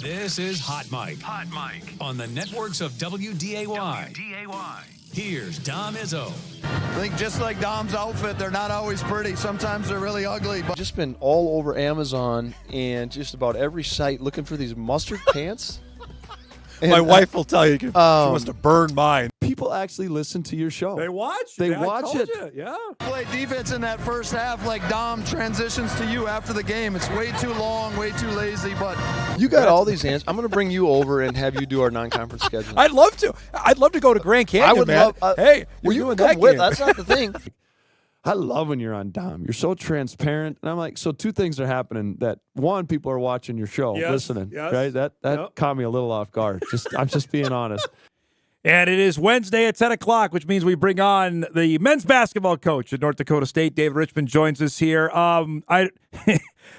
This is Hot Mic. Hot Mic. On the networks of WDAY. Here's Dom Izzo. I think just like Dom's outfit, they're not always pretty. Sometimes they're really ugly. But Just been all over Amazon and just about every site looking for these mustard pants. And my wife will tell you, she must have burned mine. People actually listen to your show. They watch. They I watch told it. you, yeah. play defense in that first half like Dom transitions to you after the game. It's way too long, way too lazy, but You got all these answers. I'm going to bring you over and have you do our non-conference schedule. I'd love to. I'd love to go to Grand Canyon, I would man. love. Hey, well, you're you doing can that come with. game. That's not the thing. I love when you're on Dom. You're so transparent. And I'm like, so two things are happening. That one, people are watching your show, Yes, listening. yes. Right? That Yep. caught me a little off guard. I'm just being honest. And it is Wednesday at 10 o'clock, which means we bring on the men's basketball coach at North Dakota State. David Richman joins us here. I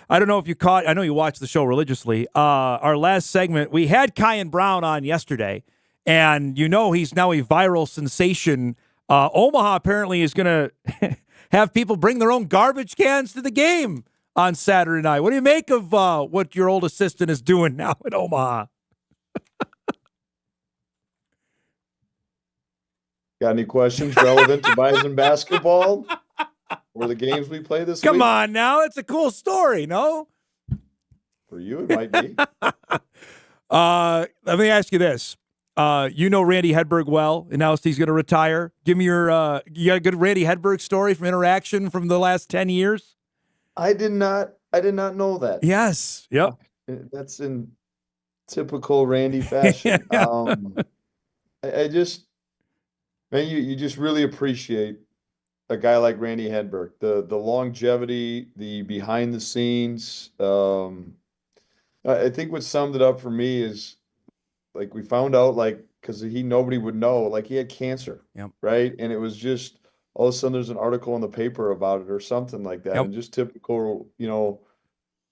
don't know if you caught, I know you watch the show religiously. Our last segment, we had Kyan Brown on yesterday, and you know he's now a viral sensation. Omaha apparently is going to have people bring their own garbage cans to the game on Saturday night. What do you make of what your old assistant is doing now in Omaha? Got any questions relevant to Bison basketball or the games we play this week? Come on now. It's a cool story, no? For you, it might be. Let me ask you this. You know Randy Hedberg well. Announced he's going to retire. Give me your you got a good Randy Hedberg story from interaction from the last 10 years? I did not know that. Yes. Yep. That's in typical Randy fashion. Yeah. I just, man, you just really appreciate a guy like Randy Hedberg, the longevity, the behind the scenes. I think what summed it up for me is, like, we found out, like, because nobody would know, like, he had cancer. Yep. Right. And it was just all of a sudden there's an article in the paper about it or something like that. Yep. And just typical,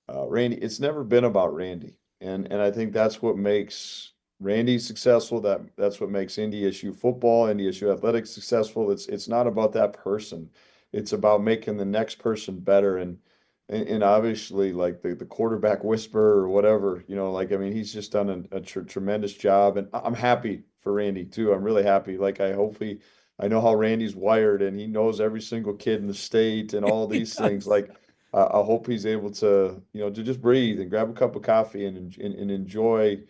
Randy, it's never been about Randy. And I think that's what makes Randy successful. That's what makes NDSU football, NDSU athletics successful. It's not about that person. It's about making the next person better. And obviously, like the quarterback whisperer or whatever, he's just done a tremendous job. And I'm happy for Randy too. I'm really happy. Like, I know how Randy's wired, and he knows every single kid in the state and all these things. Like, I hope he's able to just breathe and grab a cup of coffee and enjoy,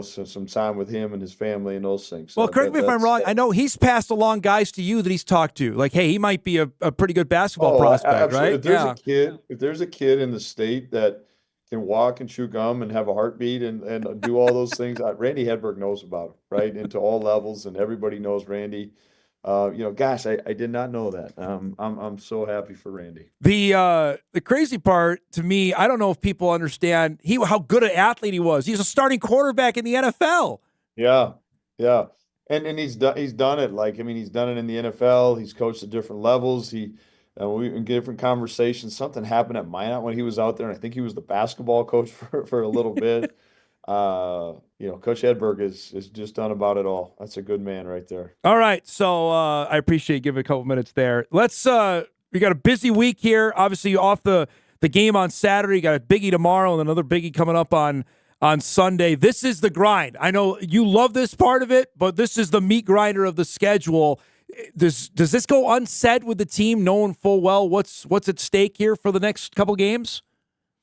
some time with him and his family and those things. Well, correct me if I'm wrong. I know he's passed along guys to you that he's talked to. Like, hey, he might be a pretty good basketball prospect, absolutely. right? If there's a kid in the state that can walk and chew gum and have a heartbeat and do all those things, Randy Hedberg knows about it, right? Into all levels, and everybody knows Randy. Gosh, I did not know that. I'm so happy for Randy. The crazy part to me, I don't know if people understand how good an athlete he was. He's a starting quarterback in the NFL. Yeah. And he's done it. Like, he's done it in the NFL. He's coached at different levels. We in different conversations. Something happened at Minot when he was out there, and I think he was the basketball coach for a little bit. Coach Hedberg is just done about it all. That's a good man right there. All right. So I appreciate you giving a couple minutes there. Let's we got a busy week here. Obviously off the game on Saturday. You got a biggie tomorrow and another biggie coming up on Sunday. This is the grind. I know you love this part of it, but this is the meat grinder of the schedule. Does this go unsaid with the team, knowing full well what's at stake here for the next couple games?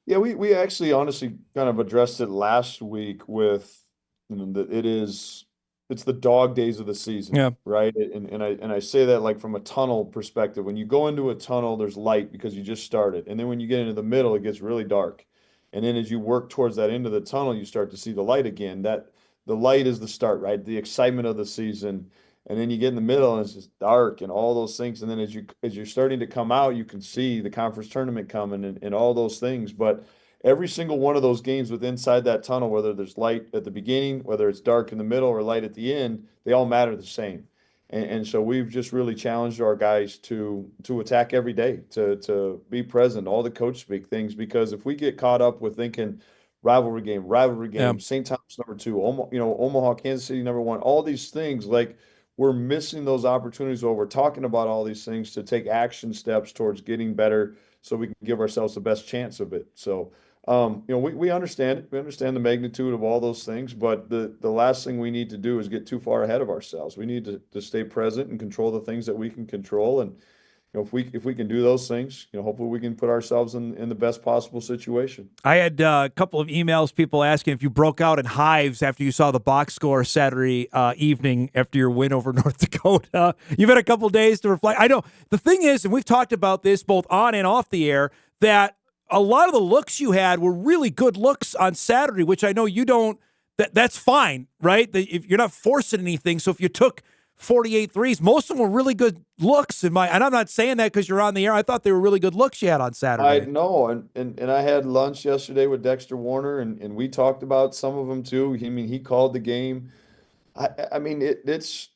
Yeah, we actually honestly kind of addressed it last week with it's the dog days of the season. Yeah. Right. And I say that, like, from a tunnel perspective. When you go into a tunnel, there's light because you just started. And then when you get into the middle, it gets really dark. And then as you work towards that end of the tunnel, you start to see the light again. That the light is the start, right? The excitement of the season. And then you get in the middle and it's just dark and all those things. And then as you're starting to come out, you can see the conference tournament coming and all those things. But every single one of those games with inside that tunnel, whether there's light at the beginning, whether it's dark in the middle or light at the end, they all matter the same. And so we've just really challenged our guys to attack every day, to be present, all the coach speak things, because if we get caught up with thinking rivalry game, Yeah. St. Thomas number 2, Omaha, Kansas City number 1, all these things, like, we're missing those opportunities while we're talking about all these things to take action steps towards getting better so we can give ourselves the best chance of it. So We understand it. We understand the magnitude of all those things, but the last thing we need to do is get too far ahead of ourselves. We need to stay present and control the things that we can control. And if we can do those things, hopefully we can put ourselves in the best possible situation. I had a couple of emails, people asking if you broke out in hives after you saw the box score Saturday evening after your win over North Dakota. You've had a couple days to reflect. I know the thing is, and we've talked about this both on and off the air, that a lot of the looks you had were really good looks on Saturday, which I know you don't. That's fine, right? If you're not forcing anything, so if you took 48 threes, most of them were really good looks and I'm not saying that because you're on the air. I thought they were really good looks you had on Saturday. I know, and I had lunch yesterday with Dexter Warner, and we talked about some of them too. He called the game. I mean, it's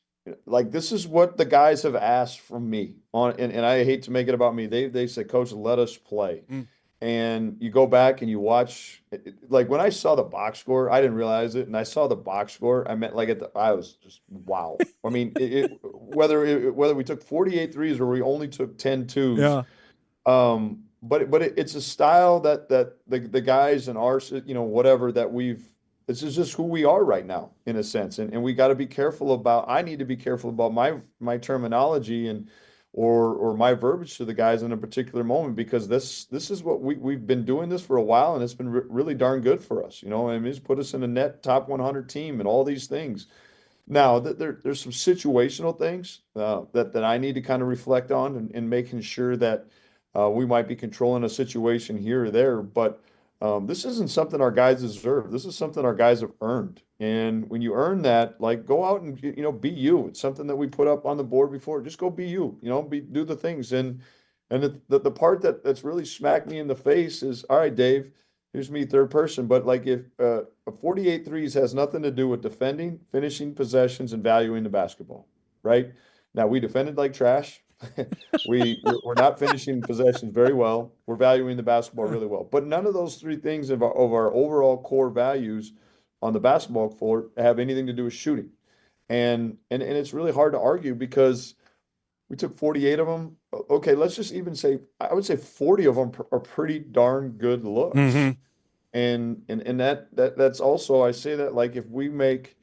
like this is what the guys have asked from me and I hate to make it about me. They said, Coach, let us play. And you go back and you watch, like when I saw the box score, I didn't realize it. And I saw the box score, I meant like I was just, wow. I mean, whether we took 48 threes or we only took 10 twos. Yeah. But it's a style that the guys in our, whatever that this is just who we are right now in a sense. And we got to be careful I need to be careful about my terminology or my verbiage to the guys in a particular moment, because this is what we've been doing this for a while, and it's been really darn good for us. I mean, it's put us in a net top 100 team and all these things. Now, there's some situational things that I need to kind of reflect on and making sure that we might be controlling a situation here or there, but this isn't something our guys deserve. This is something our guys have earned. And when you earn that, like, go out and, be you. It's something that we put up on the board before. Just go be you, do the things. And the part that's really smacked me in the face is, all right, Dave, here's me third person. But like if a 48 threes has nothing to do with defending, finishing possessions, and valuing the basketball, right? Now, we defended like trash. We're not finishing possessions very well. We're valuing the basketball really well. But none of those three things of our overall core values on the basketball court have anything to do with shooting. And it's really hard to argue because we took 48 of them. Okay, let's just even say, I would say 40 of them are pretty darn good looks. Mm-hmm. And that's also, I say that like if we make,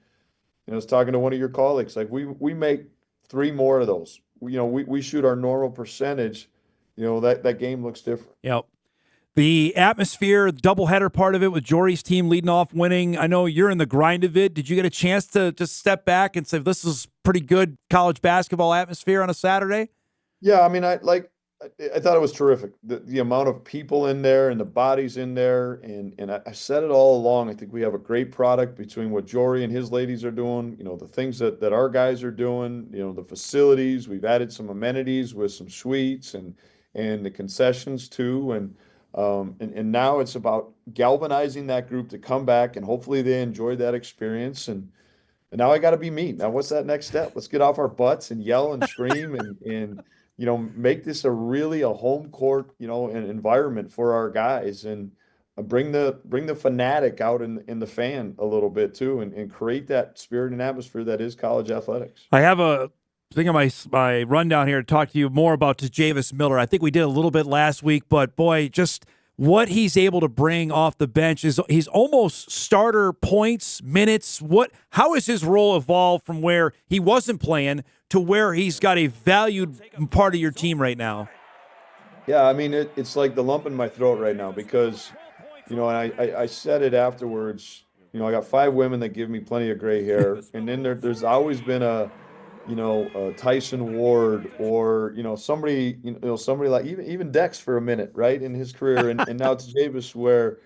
I was talking to one of your colleagues, like we make 3 more of those. We shoot our normal percentage, that game looks different. Yep. The atmosphere, doubleheader part of it with Jory's team leading off winning. I know you're in the grind of it. Did you get a chance to just step back and say, this is pretty good college basketball atmosphere on a Saturday? Yeah, I mean, I thought it was terrific. The amount of people in there and the bodies in there. And I said it all along. I think we have a great product between what Jory and his ladies are doing, the things that our guys are doing, the facilities. We've added some amenities with some suites and the concessions too. And now it's about galvanizing that group to come back, and hopefully they enjoyed that experience. And now I got to be me. Now, what's that next step? Let's get off our butts and yell and scream and make this a home court, an environment for our guys, and bring the fanatic out in the fan a little bit too, and create that spirit and atmosphere that is college athletics. I have a thing on my rundown here to talk to you more about Javis Miller. I think we did a little bit last week, but boy, just what he's able to bring off the bench he's almost starter points, minutes. How has his role evolved from where he wasn't playing to where he's got a valued part of your team right now? Yeah, I mean, it's like the lump in my throat right now because, and I said it afterwards, I got 5 women that give me plenty of gray hair. And then there's always been a Tyson Ward or, somebody like even Dex for a minute, right, in his career. And now it's Javis, where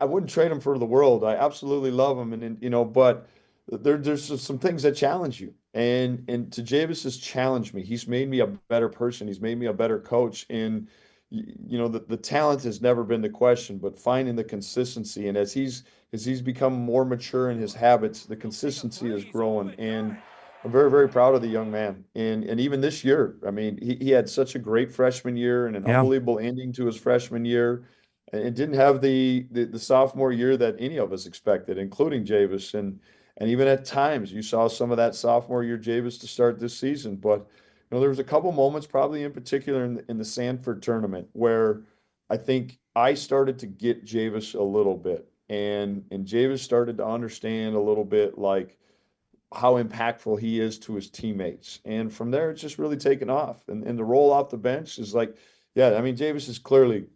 I wouldn't trade him for the world. I absolutely love him. And but there's just some things that challenge you. And to Javis has challenged me. He's made me a better person. He's made me a better coach. And, the talent has never been the question, but finding the consistency. And as he's become more mature in his habits, the consistency is growing. And I'm very, very proud of the young man. And even this year, I mean, he had such a great freshman year and an unbelievable ending to his freshman year. And didn't have the sophomore year that any of us expected, including Javis. And even at times you saw some of that sophomore year Javis to start this season. But there was a couple moments, probably in particular in the Sanford tournament, where I think I started to get Javis a little bit, and Javis started to understand a little bit like how impactful he is to his teammates. And from there, it's just really taken off. And the roll off the bench is like, yeah, I mean, Javis is clearly,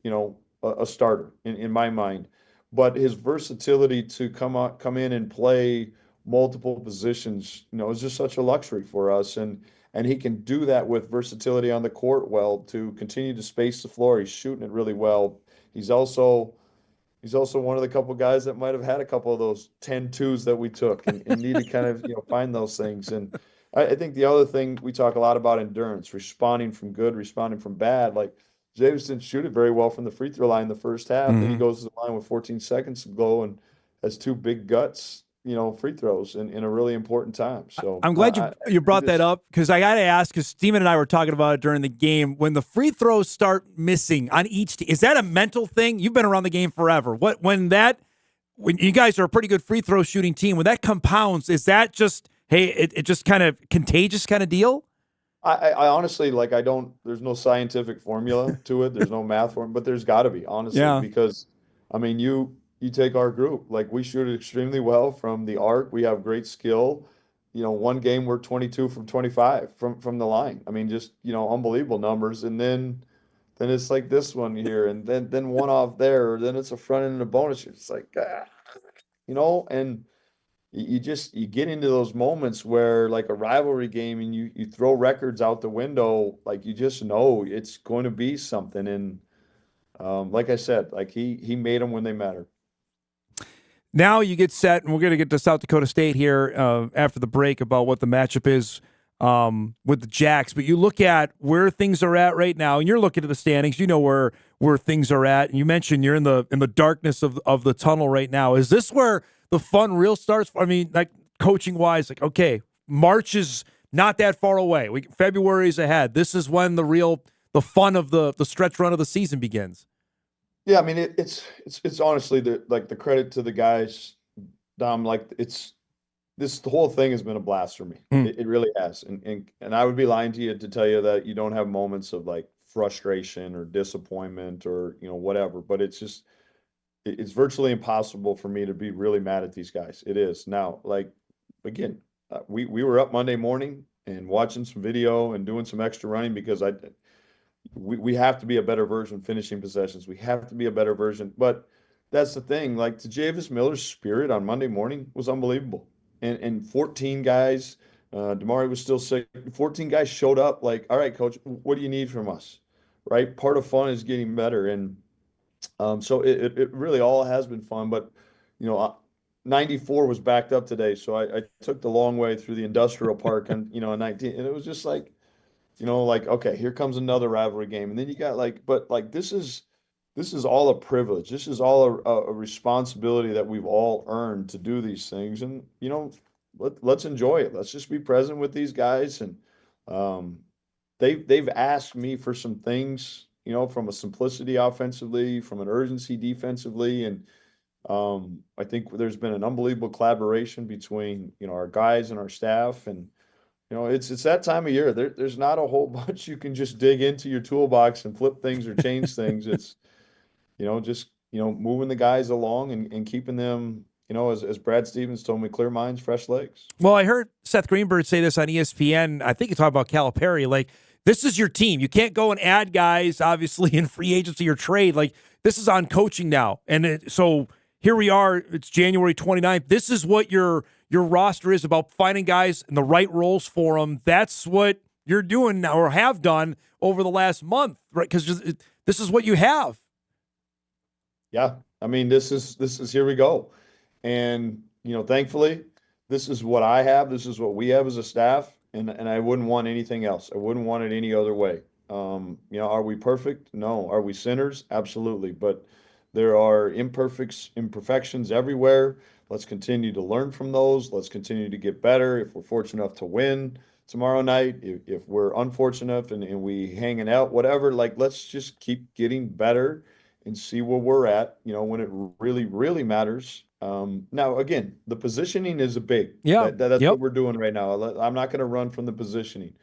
a starter in my mind, but his versatility to come in and play multiple positions, is just such a luxury for us. And he can do that with versatility on the court well to continue to space the floor. He's shooting it really well. He's also one of the couple guys that might have had a couple of those 10-2s that we took and need to kind of find those things. And I think the other thing we talk a lot about endurance, responding from good, responding from bad. Like Javis didn't shoot it very well from the free throw line in the first half. Then he goes to the line with 14 seconds to go and has two big guts, free throws in a really important time. So I'm glad you brought that up, because I got to ask, because Steven and I were talking about it during the game. When the free throws start missing on each team, is that a mental thing? You've been around the game forever. When you guys are a pretty good free throw shooting team, when that compounds, is that just, hey, it just kind of contagious kind of deal? I honestly, there's no scientific formula to it. There's no math for it, but there's got to be, honestly, because, I mean, you take our group, like we shoot it extremely well from the arc. We have great skill. One game we're 22 from 25 from the line. I mean, just, unbelievable numbers. And then it's like this one here, and then one off there, or then it's a front end and a bonus. It's like, and you get into those moments where, like a rivalry game, and you throw records out the window, like you just know it's going to be something. And like I said, like he made them when they matter. Now you get set, and we're going to get to South Dakota State here after the break about what the matchup is with the Jacks. But you look at where things are at right now, and you're looking at the standings. You know where things are at. And you mentioned you're in the darkness of the tunnel right now. Is this where the fun real starts? I mean, like coaching wise, like, okay, March is not that far away. February is ahead. This is when the fun of the stretch run of the season begins. Yeah, I mean it's honestly the credit to the guys, Dom. Like the whole thing has been a blast for me. It really has, and I would be lying to you to tell you that you don't have moments of like frustration or disappointment or whatever. But it's virtually impossible for me to be really mad at these guys. It is now. Like again, we were up Monday morning and watching some video and doing some extra running because we have to be a better version finishing possessions. We have to be a better version. But that's the thing. Like to Javis Miller's spirit on Monday morning was unbelievable. And 14 guys, Damari was still sick. 14 guys showed up like, all right, coach, what do you need from us? Right? Part of fun is getting better. And so it really all has been fun. But, 94 was backed up today. So I took the long way through the industrial park and, on 19. And it was just like, okay, here comes another rivalry game. And then you got this is all a privilege. This is all a responsibility that we've all earned to do these things. And, let's enjoy it. Let's just be present with these guys. And they've asked me for some things, from a simplicity offensively, from an urgency defensively. And I think there's been an unbelievable collaboration between, our guys and our staff. And, it's that time of year. There's not a whole bunch you can just dig into your toolbox and flip things or change things. It's, just, moving the guys along and keeping them, as Brad Stevens told me, clear minds, fresh legs. Well, I heard Seth Greenberg say this on ESPN. I think he talked about Calipari. Like, this is your team. You can't go and add guys, obviously, in free agency or trade. Like, this is on coaching now. And so here we are. It's January 29th. This is what your roster is about, finding guys in the right roles for them. That's what you're doing now, or have done over the last month, right? Because this is what you have. Yeah, I mean, this is here we go, and thankfully, this is what I have. This is what we have as a staff, and I wouldn't want anything else. I wouldn't want it any other way. Are we perfect? No. Are we sinners? Absolutely. But there are imperfections everywhere. Let's continue to learn from those. Let's continue to get better. If we're fortunate enough to win tomorrow night, if we're unfortunate and we hanging out, whatever, let's just keep getting better and see where we're at, when it really, really matters. Now, again, the positioning is a big. Yeah. That's what we're doing right now. I'm not going to run from the positioning.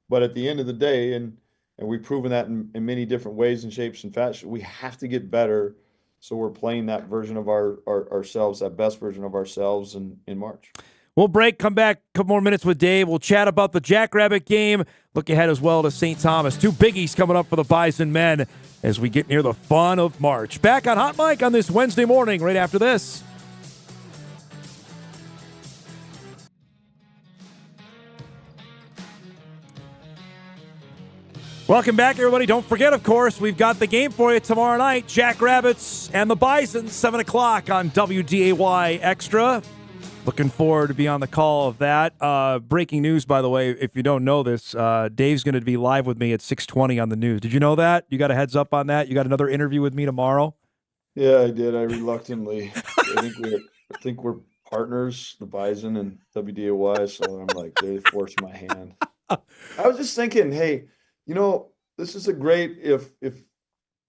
But at the end of the day, and and we've proven that in many different ways and shapes and fashion. We have to get better, so we're playing that version of ourselves, that best version of ourselves in March. We'll break, come back, a couple more minutes with Dave. We'll chat about the Jackrabbit game. Look ahead as well to St. Thomas. 2 biggies coming up for the Bison men as we get near the fun of March. Back on Hot Mic on this Wednesday morning right after this. Welcome back, everybody. Don't forget, of course, we've got the game for you tomorrow night. Jackrabbits and the Bison, 7 o'clock on WDAY Extra. Looking forward to be on the call of that. Breaking news, by the way, if you don't know this, Dave's going to be live with me at 6:20 on the news. Did you know that? You got a heads up on that? You got another interview with me tomorrow? Yeah, I did. I reluctantly. I think we're partners, the Bison and WDAY. So I'm like, they forced my hand. I was just thinking, hey, this is a great if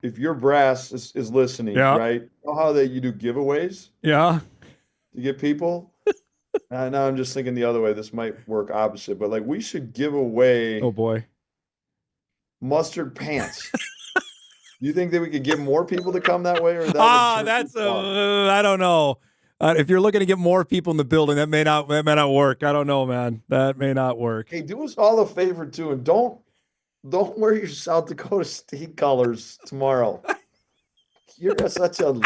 your brass is listening, right? You know how you do giveaways? Yeah. To get people. Now I'm just thinking the other way. This might work opposite, but like we should give away. Oh boy. Mustard pants. Do you think that we could get more people to come that way, or that's I don't know. If you're looking to get more people in the building, that may not work. I don't know, man. That may not work. Hey, do us all a favor too, and don't wear your South Dakota State colors tomorrow. You're such a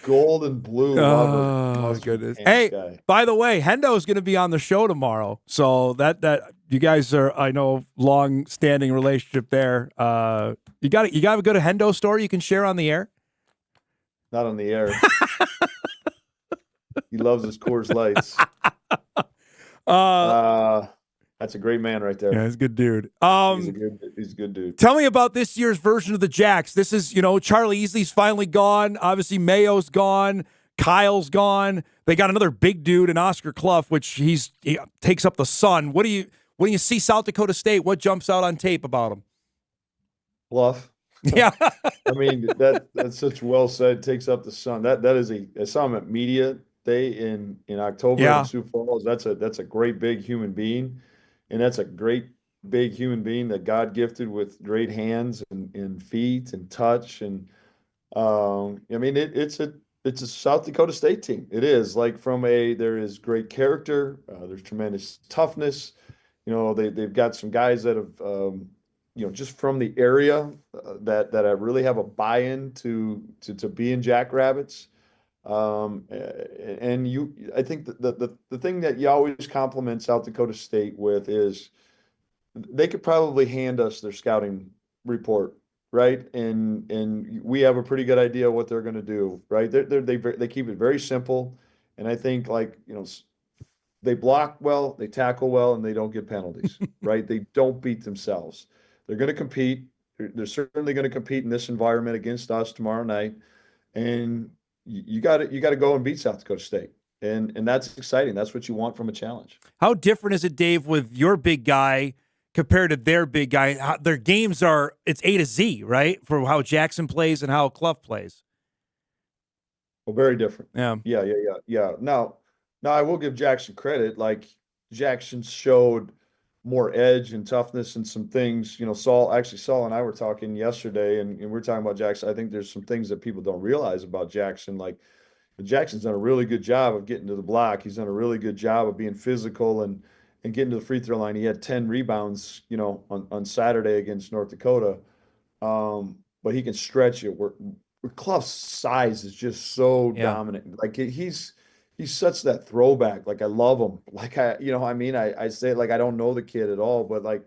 gold and blue. Oh, goodness. Hey, guy. By the way, Hendo's going to be on the show tomorrow. So that you guys are, I know, long-standing relationship there. You got to go to Hendo story you can share on the air? Not on the air. He loves his Coors Lights. That's a great man right there. Yeah, he's a good dude. He's a good dude. Tell me about this year's version of the Jacks. This is, Charlie Easley's finally gone. Obviously, Mayo's gone. Kyle's gone. They got another big dude in Oscar Clough, which he takes up the sun. When you see South Dakota State, what jumps out on tape about him? Bluff. Yeah. I mean, that's such well said. Takes up the sun. That is I saw him at media day in October in Sioux Falls. That's a great big human being. And that's a great big human being that God gifted with great hands and feet and touch. And I mean, it's a South Dakota State team. It is there is great character. There's tremendous toughness. They've got some guys that have, just from the area that really have a buy-in to be in Jackrabbits. I think the thing that you always compliment South Dakota State with is they could probably hand us their scouting report, right? And we have a pretty good idea what they're going to do, right? They keep it very simple, and I think they block well, they tackle well, and they don't get penalties, right? They don't beat themselves. They're going to compete. They're certainly going to compete in this environment against us tomorrow night, and you got to go and beat South Dakota State, and that's exciting. That's what you want from a challenge. How different is it, Dave, with your big guy compared to their big guy? Their games it's A to Z, right? For how Jackson plays and how Clough plays. Well, very different. Yeah. Now I will give Jackson credit. Like Jackson showed more edge and toughness and some things. Saul and I were talking yesterday, and we're talking about Jackson. I think there's some things that people don't realize about Jackson. Like Jackson's done a really good job of getting to the block. He's done a really good job of being physical and getting to the free throw line. He had 10 rebounds, on Saturday against North Dakota. But he can stretch it. Where Clough's size is just so dominant. Like he's such that throwback. Like I love him. Like I say it like I don't know the kid at all, but like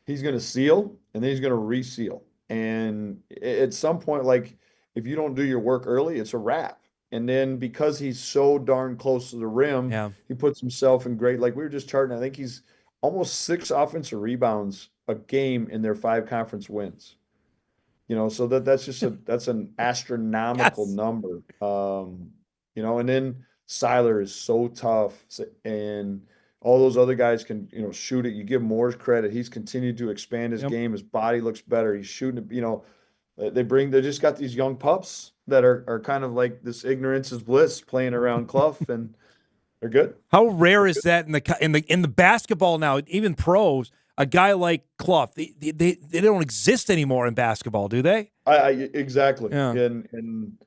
he's gonna seal and then he's gonna reseal. And at some point, like if you don't do your work early, it's a wrap. And then because he's so darn close to the rim, he puts himself in great. Like we were just charting, I think he's almost 6 offensive rebounds a game in their 5 conference wins. So that's an astronomical number. And then Seiler is so tough, and all those other guys can, shoot it. You give Moore's credit. He's continued to expand his game. His body looks better. He's shooting it. They just got these young pups that are kind of like this ignorance is bliss playing around Clough, and they're good. How rare is that in the basketball now, even pros? a guy like Clough, they don't exist anymore in basketball, do they? Exactly. Yeah. And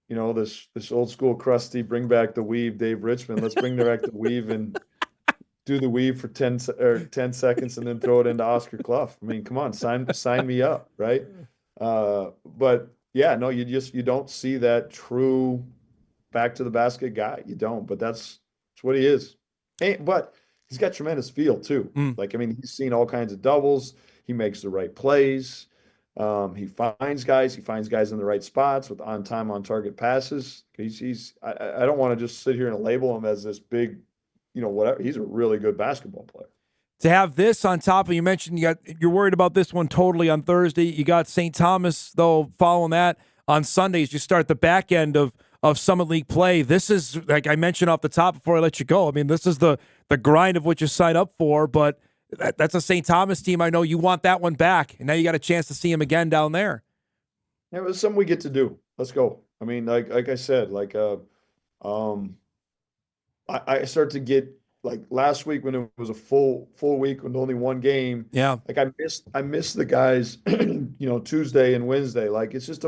you know, this old school crusty bring back the weave, Dave Richman. Let's bring back the weave and do the weave for 10 seconds and then throw it into Oscar Clough. I mean, come on, sign me up, right? But yeah, no, you don't see that true back to the basket guy. You don't, but that's what he is. But he's got tremendous feel too. Like, I mean, he's seen all kinds of doubles. He makes the right plays. He finds guys in the right spots with on time, on target passes. I don't want to just sit here and label him as this big, whatever. He's a really good basketball player. To have this on top of, you mentioned you're worried about this one totally on Thursday. You got St. Thomas, though, following that on Sundays. You start the back end of Summit League play. This is, like I mentioned off the top before I let you go, I mean, this is the grind of what you sign up for, but that's a St. Thomas team. I know you want that one back, and now you got a chance to see him again down there. Yeah, it was something we get to do. Let's go. I mean, like I said, I start to get, like last week when it was a full week with only one game. Yeah. Like I missed the guys, Tuesday and Wednesday. Like, it's just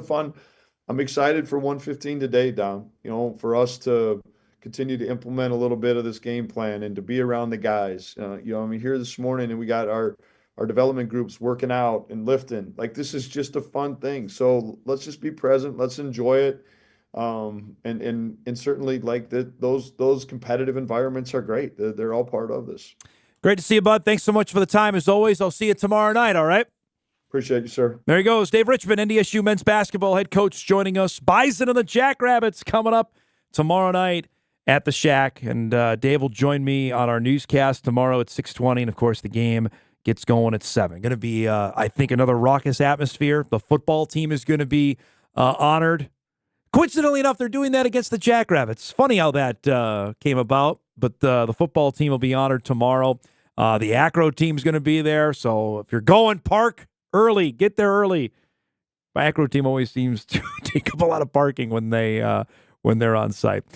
I'm excited for 115 today, Dom, for us to continue to implement a little bit of this game plan and to be around the guys. Here this morning and we got our development groups working out and lifting. Like, this is just a fun thing. So let's just be present. Let's enjoy it. And certainly, like, those competitive environments are great. They're all part of this. Great to see you, bud. Thanks so much for the time. As always, I'll see you tomorrow night, all right? Appreciate you, sir. There he goes. Dave Richman, NDSU men's basketball head coach, joining us. Bison and the Jackrabbits coming up tomorrow night at the Shack. And Dave will join me on our newscast tomorrow at 6:20. And, of course, the game gets going at 7. Going to be, I think, another raucous atmosphere. The football team is going to be honored. Coincidentally enough, they're doing that against the Jackrabbits. Funny how that came about, but the football team will be honored tomorrow. The Acro team's going to be there, so if you're going, park early. Get there early. My Acro team always seems to take up a lot of parking when they're on site.